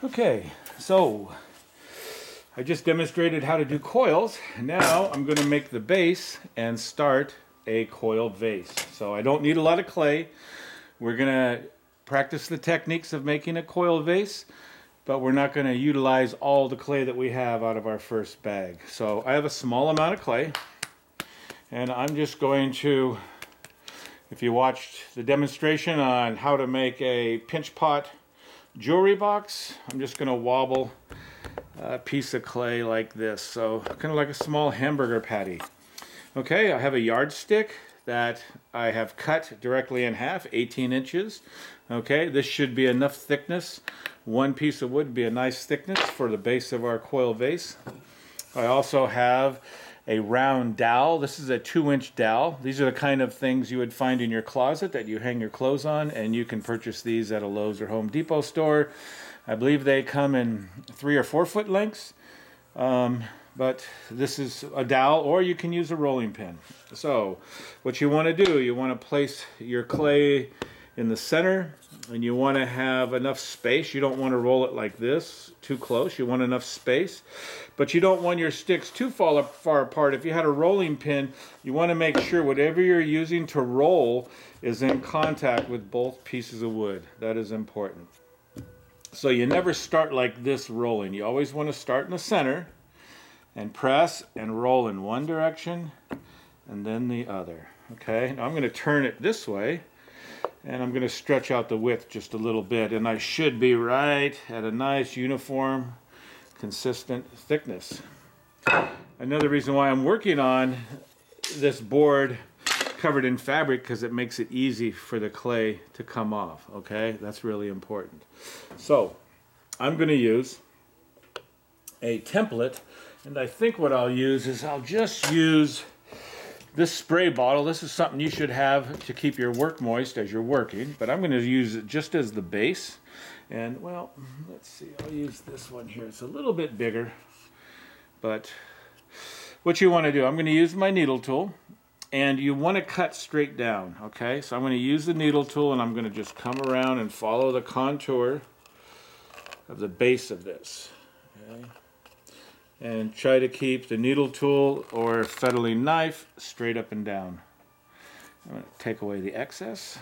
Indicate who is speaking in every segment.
Speaker 1: Okay, so I just demonstrated how to do coils. Now I'm going to make the base and start a coil vase. So I don't need a lot of clay. We're going to practice the techniques of making a coil vase, but we're not going to utilize all the clay that we have out of our first bag. So I have a small amount of clay, and I'm just going to, if you watched the demonstration on how to make a pinch pot jewelry box, I'm just going to wobble a piece of clay like this, so kind of like a small hamburger patty. Okay, I have a yardstick that I have cut directly in half, 18 inches. Okay, this should be enough thickness. One piece of wood would be a nice thickness for the base of our coil vase. I also have a round dowel. This is a 2-inch dowel. These are the kind of things you would find in your closet that you hang your clothes on, and you can purchase these at a Lowe's or Home Depot store. I believe they come in 3 or 4 foot lengths, but this is a dowel, or you can use a rolling pin. So what you want to do, you want to place your clay in the center, and you want to have enough space. You don't want to roll it like this too close. You want enough space, but you don't want your sticks too far apart. If you had a rolling pin, you want to make sure whatever you're using to roll is in contact with both pieces of wood. That is important. So you never start like this rolling. You always want to start in the center and press and roll in one direction and then the other. Okay, now I'm going to turn it this way, and I'm going to stretch out the width just a little bit, and I should be right at a nice uniform consistent thickness. Another reason why I'm working on this board covered in fabric, because it makes it easy for the clay to come off. Okay, that's really important. So I'm going to use a template, and I think what I'll use is I'll just use this spray bottle. This is something you should have to keep your work moist as you're working, but I'm going to use it just as the base. And well, let's see, I'll use this one here. It's a little bit bigger, but what you want to do, I'm going to use my needle tool, and you want to cut straight down. Okay, so I'm going to use the needle tool, and I'm going to just come around and follow the contour of the base of this. Okay, and try to keep the needle tool or fettling knife straight up and down. I'm going to take away the excess.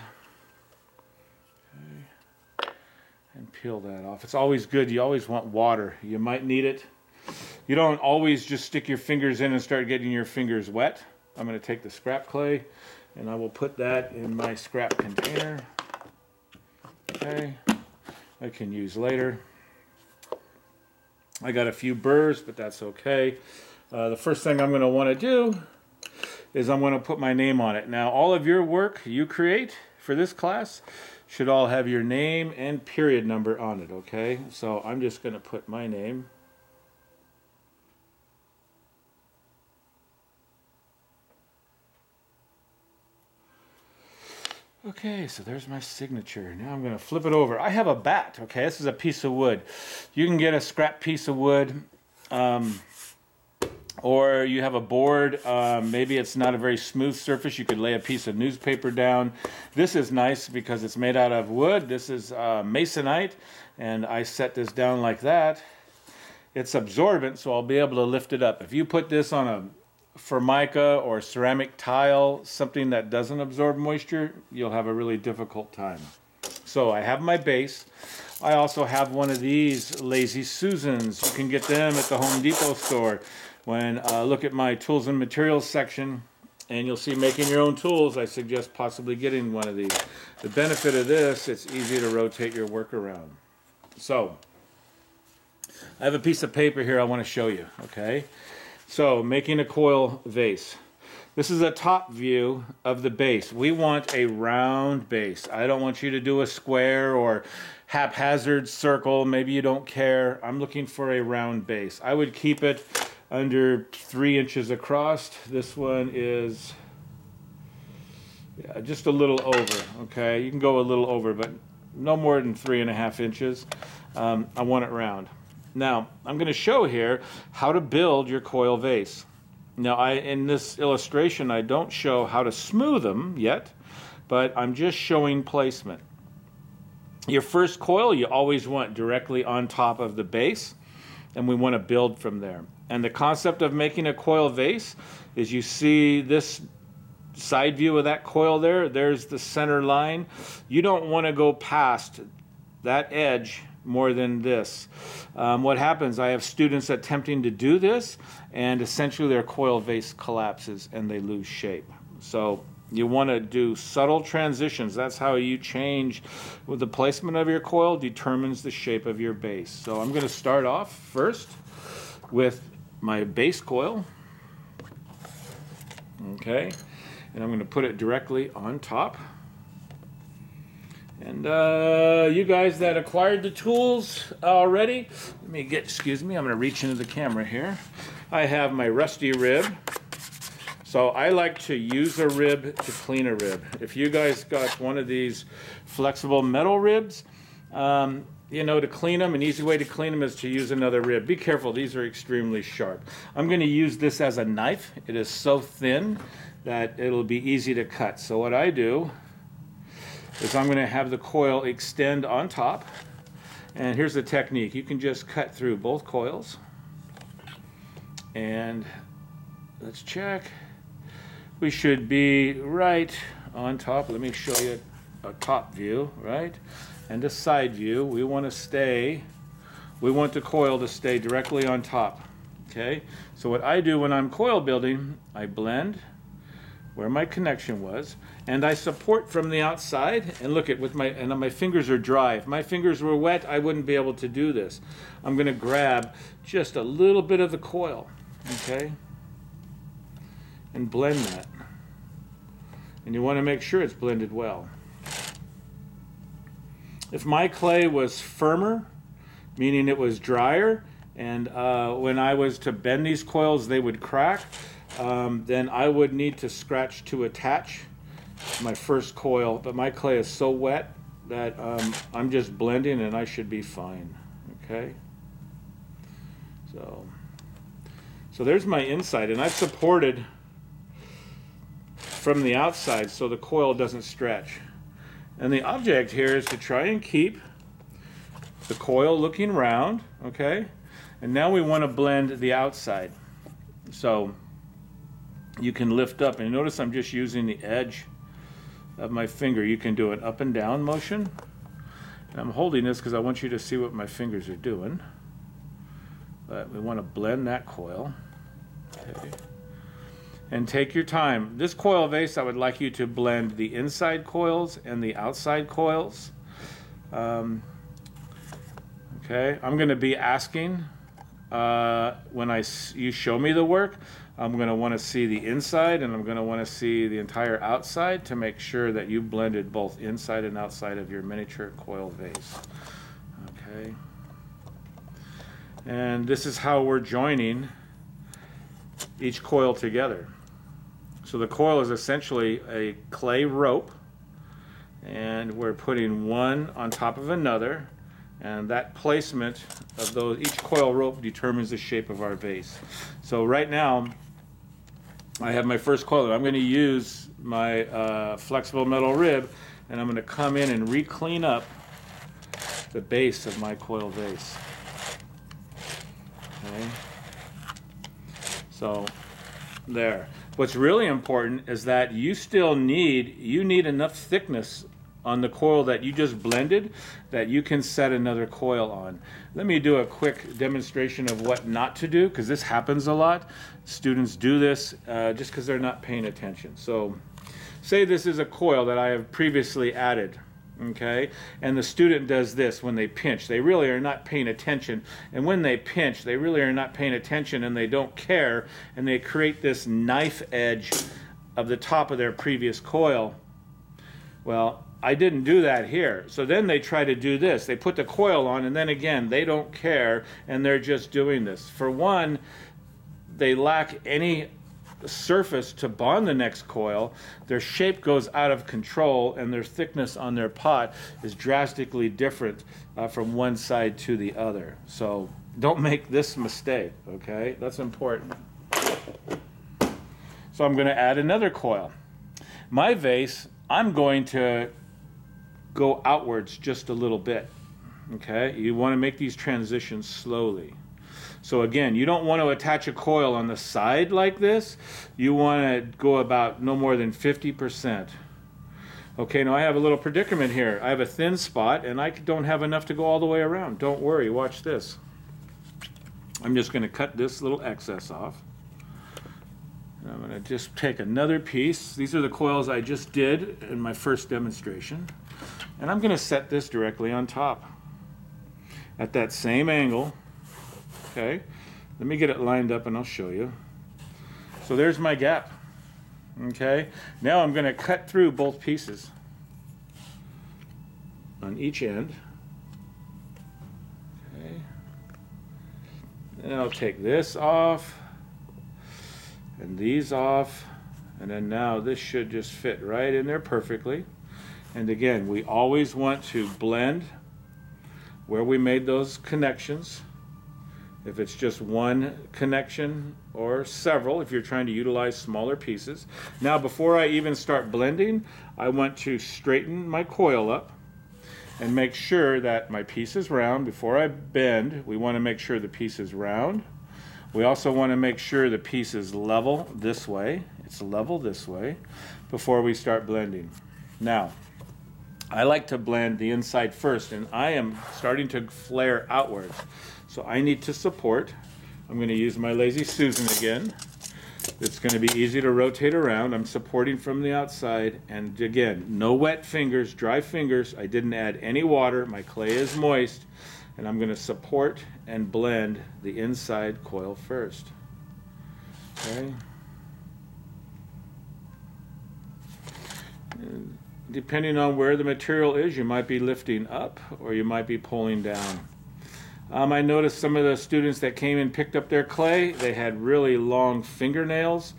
Speaker 1: Okay, and peel that off. It's always good. You always want water. You might need it. You don't always just stick your fingers in and start getting your fingers wet. I'm going to take the scrap clay, and I will put that in my scrap container. Okay, I can use later. I got a few burrs, but that's okay. The first thing I'm going to want to do is I'm going to put my name on it. Now, all of your work you create for this class should all have your name and period number on it, okay? So I'm just going to put my name. Okay, so there's my signature. Now I'm going to flip it over. I have a bat, okay? This is a piece of wood. You can get a scrap piece of wood, or you have a board. Maybe it's not a very smooth surface. You could lay a piece of newspaper down. This is nice because it's made out of wood. This is masonite, and I set this down like that. It's absorbent, so I'll be able to lift it up. If you put this on a Formica or ceramic tile, something that doesn't absorb moisture, you'll have a really difficult time. So I have my base. I also have one of these Lazy Susans. You can get them at the Home Depot store. When look at my tools and materials section, and you'll see making your own tools, I suggest possibly getting one of these. The benefit of this, it's easy to rotate your work around. So I have a piece of paper here I want to show you, okay? So, making a coil vase. This is a top view of the base. We want a round base. I don't want you to do a square or haphazard circle. Maybe you don't care. I'm looking for a round base. I would keep it under 3 inches across. This one is just a little over. Okay, you can go a little over, but no more than 3.5 inches. I want it round. Now, I'm going to show here how to build your coil vase. Now, in this illustration, I don't show how to smooth them yet, but I'm just showing placement. Your first coil you always want directly on top of the base, and we want to build from there. And the concept of making a coil vase is, you see this side view of that coil there, there's the center line. You don't want to go past that edge more than this. What happens, I have students attempting to do this, and essentially their coil vase collapses and they lose shape. So you want to do subtle transitions. That's how you change with the placement of your coil, determines the shape of your base. So I'm going to start off first with my base coil. Okay, and I'm going to put it directly on top. And you guys that acquired the tools already, let me get, excuse me, I'm going to reach into the camera here. I have my rusty rib. So I like to use a rib to clean a rib. If you guys got one of these flexible metal ribs, you know, to clean them, an easy way to clean them is to use another rib. Be careful, these are extremely sharp. I'm going to use this as a knife. It is so thin that it'll be easy to cut. So what I do is I'm going to have the coil extend on top. And here's the technique. You can just cut through both coils. And let's check. We should be right on top. Let me show you a top view, right? And a side view. We want the coil to stay directly on top. Okay? So what I do when I'm coil building, I blend where my connection was, and I support from the outside. And look at my fingers are dry. If my fingers were wet, I wouldn't be able to do this. I'm going to grab just a little bit of the coil, okay, and blend that. And you want to make sure it's blended well. If my clay was firmer, meaning it was drier, and when I was to bend these coils they would crack, then I would need to scratch to attach my first coil. But my clay is so wet that I'm just blending and I should be fine. Okay? So there's my inside, and I've supported from the outside so the coil doesn't stretch. And the object here is to try and keep the coil looking round, okay? And now we want to blend the outside. So you can lift up, and notice I'm just using the edge of my finger. You can do an up and down motion. And I'm holding this because I want you to see what my fingers are doing. But we want to blend that coil. Okay. And take your time. This coil vase, I would like you to blend the inside coils and the outside coils. Okay, I'm going to be asking when you show me the work. I'm going to want to see the inside, and I'm going to want to see the entire outside to make sure that you blended both inside and outside of your miniature coil vase. Okay. And this is how we're joining each coil together. So the coil is essentially a clay rope, and we're putting one on top of another, and that placement of those, each coil rope determines the shape of our vase. So right now I have my first coil. I'm going to use my flexible metal rib, and I'm going to come in and re-clean up the base of my coil vase. Okay. So there. What's really important is that you need enough thickness on the coil that you just blended that you can set another coil on. Let me do a quick demonstration of what not to do, because this happens a lot. Students do this just because they're not paying attention. So say this is a coil that I have previously added. Okay, and the student does this when they pinch. They really are not paying attention, and when they pinch, they really are not paying attention, and they don't care, and they create this knife edge of the top of their previous coil. Well, I didn't do that here. So then they try to do this. They put the coil on, and then again, they don't care, and they're just doing this. For one, they lack any surface to bond the next coil. Their shape goes out of control, and their thickness on their pot is drastically different from one side to the other. So don't make this mistake, okay? That's important. So I'm going to add another coil. My vase, I'm going to go outwards just a little bit. Okay, you want to make these transitions slowly. So again, you don't want to attach a coil on the side like this. You want to go about no more than 50%. Okay, now I have a little predicament here. I have a thin spot and I don't have enough to go all the way around. Don't worry, watch this. I'm just going to cut this little excess off. And I'm going to just take another piece. These are the coils I just did in my first demonstration. And I'm going to set this directly on top at that same angle. Okay, let me get it lined up and I'll show you. So there's my gap. Okay, now I'm going to cut through both pieces on each end. Okay, and I'll take this off and these off, and then now this should just fit right in there perfectly. And again, we always want to blend where we made those connections. If it's just one connection or several, if you're trying to utilize smaller pieces. Now, before I even start blending, I want to straighten my coil up and make sure that my piece is round. Before I bend, we want to make sure the piece is round. We also want to make sure the piece is level this way. It's level this way before we start blending. Now, I like to blend the inside first, and I am starting to flare outwards. So I need to support. I'm going to use my Lazy Susan again. It's going to be easy to rotate around. I'm supporting from the outside, and again, no wet fingers, dry fingers. I didn't add any water. My clay is moist, and I'm going to support and blend the inside coil first. Okay. And depending on where the material is, you might be lifting up or you might be pulling down. I noticed some of the students that came and picked up their clay, they had really long fingernails.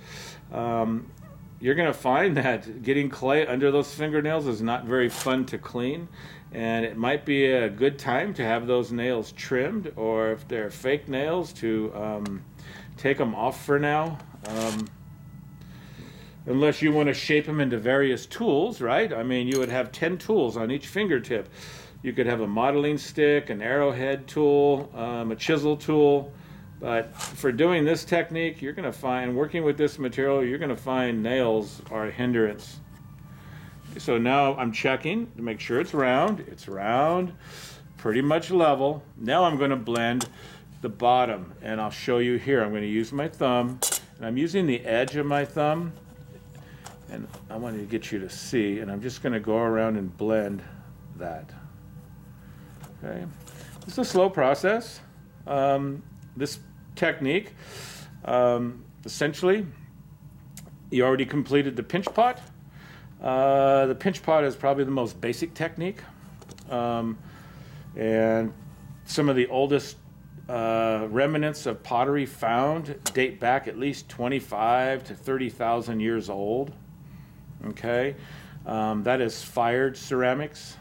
Speaker 1: You're going to find that getting clay under those fingernails is not very fun to clean, and it might be a good time to have those nails trimmed, or if they're fake nails, to take them off for now. Unless you want to shape them into various tools, right? I mean, you would have 10 tools on each fingertip. You could have a modeling stick, an arrowhead tool, a chisel tool. But for doing this technique, you're going to find, working with this material, you're going to find nails are a hindrance. So now I'm checking to make sure it's round. It's round, pretty much level. Now I'm going to blend the bottom, and I'll show you here. I'm going to use my thumb, and I'm using the edge of my thumb, and I wanted to get you to see, and I'm just going to go around and blend that. Okay, it's a slow process. This technique, essentially, you already completed the pinch pot. The pinch pot is probably the most basic technique, and some of the oldest remnants of pottery found date back at least 25 to 30,000 years old. Okay, that is fired ceramics.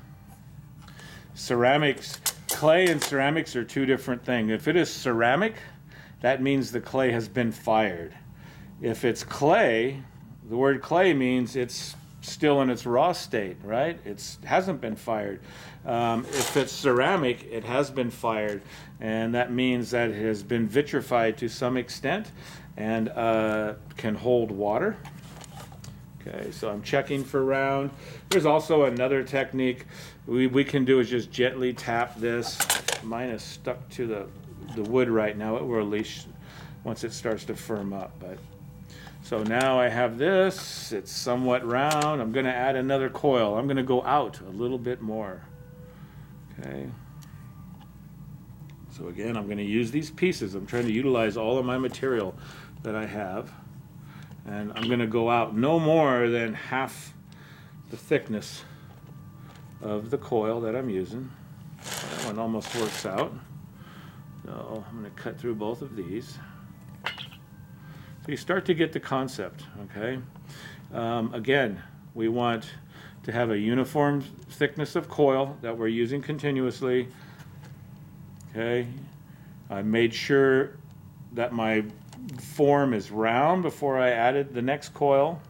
Speaker 1: Ceramics, clay and ceramics are two different things. If it is ceramic, that means the clay has been fired. If it's clay, the word clay means it's still in its raw state, right? It hasn't been fired. If it's ceramic, it has been fired, and that means that it has been vitrified to some extent and can hold water. Okay, so I'm checking for round. There's also another technique we can do is just gently tap this. Mine is stuck to the wood right now. It will release once it starts to firm up. But so now I have this. It's somewhat round. I'm going to add another coil. I'm going to go out a little bit more. Okay. So again, I'm going to use these pieces. I'm trying to utilize all of my material that I have. And I'm going to go out no more than half the thickness of the coil that I'm using. That one almost works out. So I'm going to cut through both of these. So you start to get the concept, okay? Again, we want to have a uniform thickness of coil that we're using continuously. Okay, I made sure that my form is round before I added the next coil.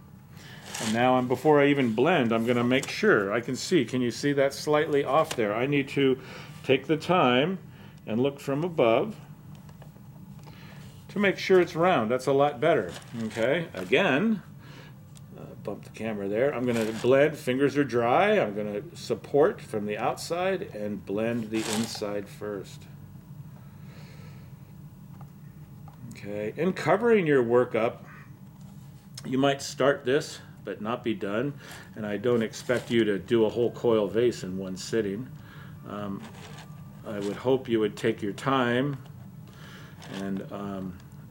Speaker 1: And now before I even blend, I'm going to make sure I can see. Can you see that slightly off there? I need to take the time and look from above to make sure it's round. That's a lot better. Okay, again, bump the camera there. I'm going to blend, fingers are dry. I'm going to support from the outside and blend the inside first. Okay, in covering your work up, you might start this but not be done, and I don't expect you to do a whole coil vase in one sitting. I would hope you would take your time and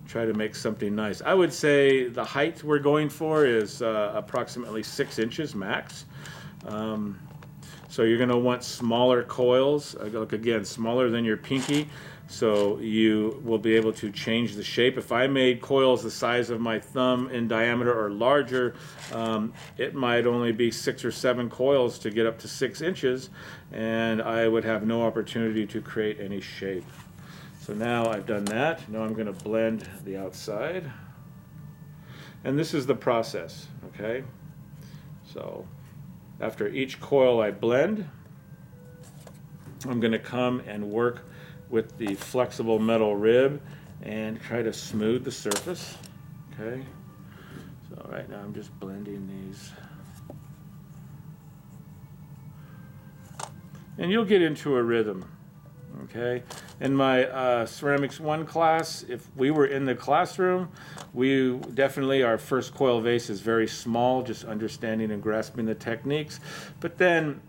Speaker 1: try to make something nice. I would say the height we're going for is approximately 6 inches max. So you're going to want smaller coils, look again, smaller than your pinky, so you will be able to change the shape. If I made coils the size of my thumb in diameter or larger, it might only be 6 or 7 coils to get up to 6 inches, and I would have no opportunity to create any shape. So now I've done that. Now I'm going to blend the outside. And this is the process, okay? So after each coil I blend, I'm going to come and work with the flexible metal rib and try to smooth the surface, okay? So right now I'm just blending these. And you'll get into a rhythm. Okay, in my Ceramics 1 class, if we were in the classroom, we definitely, our first coil vase is very small, just understanding and grasping the techniques. But then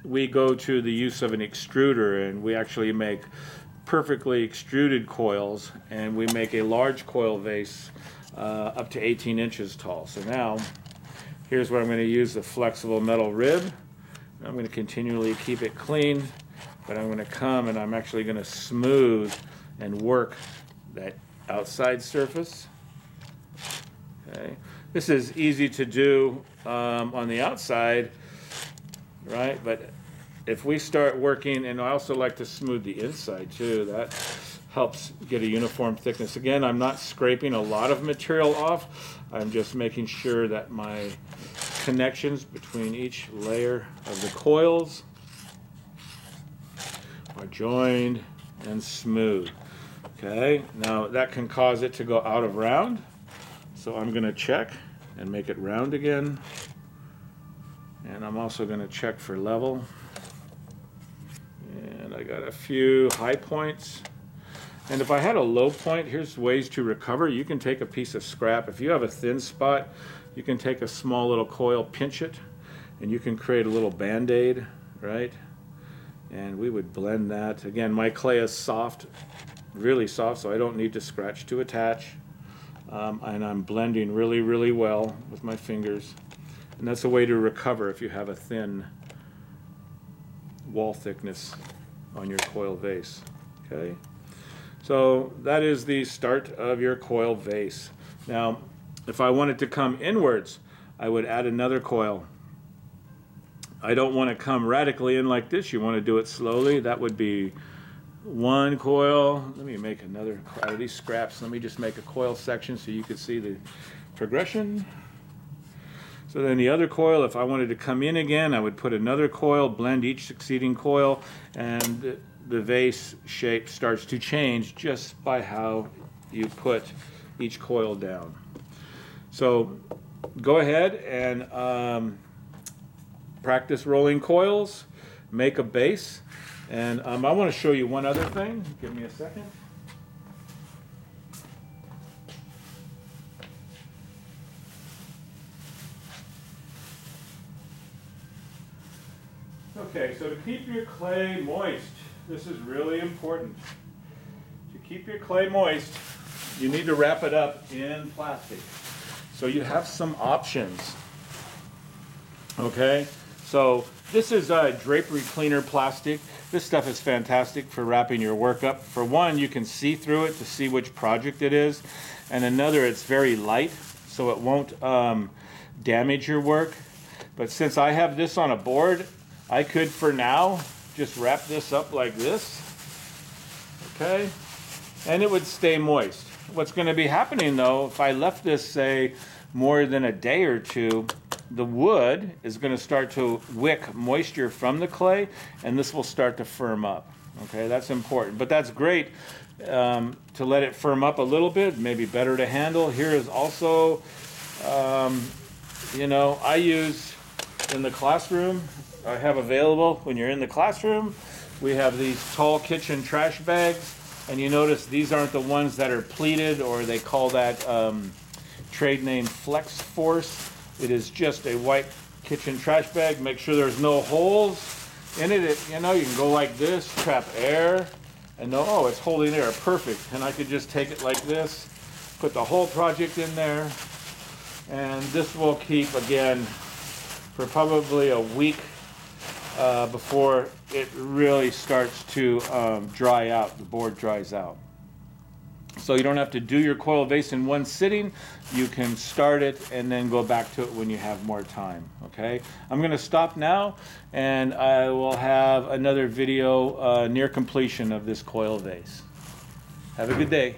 Speaker 1: we go to the use of an extruder, and we actually make perfectly extruded coils, and we make a large coil vase up to 18 inches tall. So now, here's where I'm going to use the flexible metal rib. I'm going to continually keep it clean. But I'm going to come and I'm actually going to smooth and work that outside surface. Okay. This is easy to do on the outside, right? But if we start working, and I also like to smooth the inside too, that helps get a uniform thickness. Again, I'm not scraping a lot of material off. I'm just making sure that my connections between each layer of the coils are joined and smooth. Okay, now that can cause it to go out of round, so I'm going to check and make it round again, and I'm also going to check for level, and I got a few high points. And if I had a low point, here's ways to recover. You can take a piece of scrap. If you have a thin spot, you can take a small little coil, pinch it, and you can create a little band-aid, right? And we would blend that. Again, my clay is soft, really soft, so I don't need to scratch to attach. And I'm blending really, really well with my fingers. And that's a way to recover if you have a thin wall thickness on your coil vase. Okay? So that is the start of your coil vase. Now, if I wanted to come inwards, I would add another coil. I don't want to come radically in like this. You want to do it slowly. That would be one coil. Let me make another, out of these scraps, let me just make a coil section so you can see the progression. So then the other coil, if I wanted to come in again, I would put another coil, blend each succeeding coil, and the vase shape starts to change just by how you put each coil down. So go ahead and practice rolling coils, make a base, and I want to show you one other thing. Give me a second. Okay, so to keep your clay moist, this is really important. To keep your clay moist, you need to wrap it up in plastic. So you have some options. Okay, so this is a drapery cleaner plastic. This stuff is fantastic for wrapping your work up. For one, you can see through it to see which project it is. And another, it's very light, so it won't damage your work. But since I have this on a board, I could, for now, just wrap this up like this. Okay, and it would stay moist. What's going to be happening, though, if I left this, say, more than a day or two, the wood is going to start to wick moisture from the clay, and this will start to firm up. Okay, that's important. But that's great to let it firm up a little bit, maybe better to handle. Here is also, you know, I use in the classroom, I have available when you're in the classroom, we have these tall kitchen trash bags, and you notice these aren't the ones that are pleated, or they call that trade name Flex Force. It is just a white kitchen trash bag. Make sure there's no holes in it. You know, you can go like this, trap air, and know, oh, it's holding air, perfect. And I could just take it like this, put the whole project in there, and this will keep, again, for probably a week before it really starts to dry out, the board dries out. So you don't have to do your coil vase in one sitting. You can start it and then go back to it when you have more time, okay? I'm going to stop now, and I will have another video near completion of this coil vase. Have a good day.